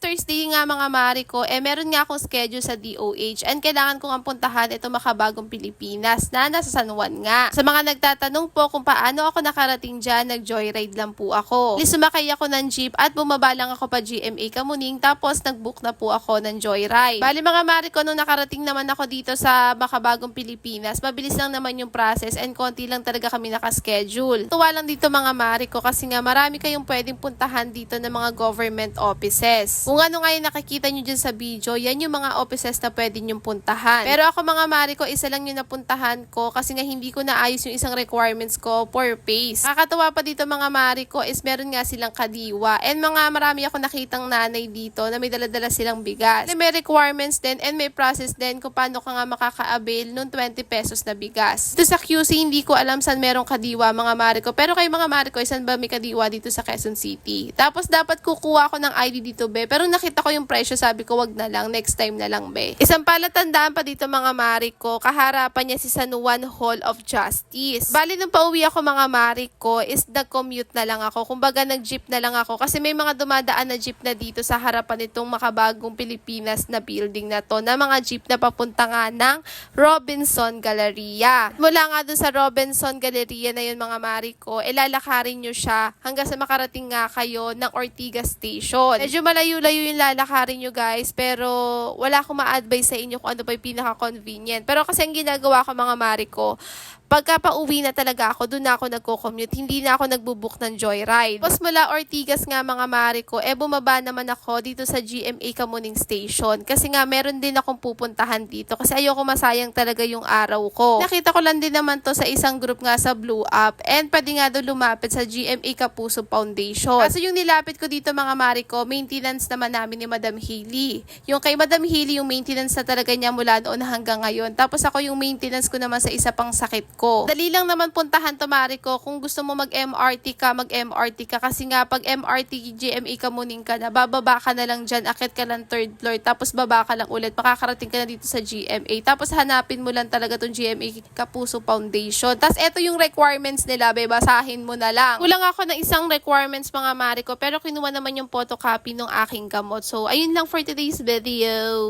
Thursday nga mga mare ko, meron nga akong schedule sa DOH and kailangan kong puntahan ito Makabagong Pilipinas na nasa San Juan nga. Sa mga nagtatanong po kung paano ako nakarating dyan, nag-joyride lang po ako. Sumakay ako ng jeep at bumaba lang ako pa GMA Kamuning tapos nag-book na po ako ng joyride. Bali mga mare ko, nung nakarating naman ako dito sa Makabagong Pilipinas, mabilis lang naman yung process and konti lang talaga kami nakaschedule. Tuwa lang dito mga mare ko kasi nga marami kayong pwedeng puntahan dito ng mga government offices. Kung ano nga yung nakikita nyo dyan sa video, yan yung mga offices na pwede nyong puntahan. Pero ako mga mare ko, isa lang yung napuntahan ko kasi nga hindi ko naayos yung isang requirements ko for pace. Kakatawa pa dito mga mare ko is meron nga silang kadiwa and marami ako nakitang nanay dito na may daladala silang bigas. May requirements din and may process din kung paano ka nga makaka-avail nung 20 pesos na bigas. Dito sa QC, hindi ko alam saan merong kadiwa mga mare ko. Pero kayo mga mare ko, saan ba may kadiwa dito sa Quezon City? Tapos dapat kukuha ko ng ID dito be. Pero nakita ko yung presyo, sabi ko wag na lang, next time na lang be. Isang palatandaan pa dito mga mare ko, kaharapan niya si San Juan Hall of Justice. Bali nung pauwi ako mga mare ko is nag-commute na lang ako. Kumbaga nag-jeep na lang ako kasi may mga dumadaan na jeep na dito sa harapan nitong Makabagong Pilipinas na building na to, na mga jeep na papunta nga ng Robinson Galleria. Mula nga dun sa Robinson Galleria na yun mga mare ko, lalakarin nyo siya hanggang sa makarating nga kayo ng Ortigas Station. Medyo malayo-layo yung lalakarin nyo guys, pero wala akong ma-advise sa inyo kung ano pa yung pinaka-convenient. Pero kasi ang ginagawa ko mga mare ko, pagka pauwi na talaga ako, doon na ako nagko-commute. Hindi na ako nagbubook ng joyride. Tapos mula Ortigas nga mga mare ko, bumaba naman ako dito sa GMA Kamuning Station. Kasi nga meron din akong pupuntahan dito. Kasi ayoko masayang talaga yung araw ko. Nakita ko lang din naman to sa isang group nga sa Blue Up. And pwede nga doon lumapit sa GMA Kapuso Foundation. Kaso yung nilapit ko dito mga mare ko, maintenance naman namin ni Madam Hailey. Yung kay Madam Hailey, yung maintenance na talaga niya mula noon hanggang ngayon. Tapos ako yung maintenance ko naman sa isa pang sakit ko. Dali lang naman puntahan to mare ko. Kung gusto mo mag-MRT ka kasi nga pag MRT GMA Kamuning ka na, bababa ka na lang dyan, akit ka lang 3rd floor, tapos baba ka lang ulit, makakarating ka na dito sa GMA. Tapos hanapin mo lang talaga tong GMA Kapuso Foundation. Tapos eto yung requirements nila, basahin mo na lang. Kulang ako ng isang requirements mga mare ko, pero kinuha naman yung photocopy ng aking gamot. So ayun lang for today's video.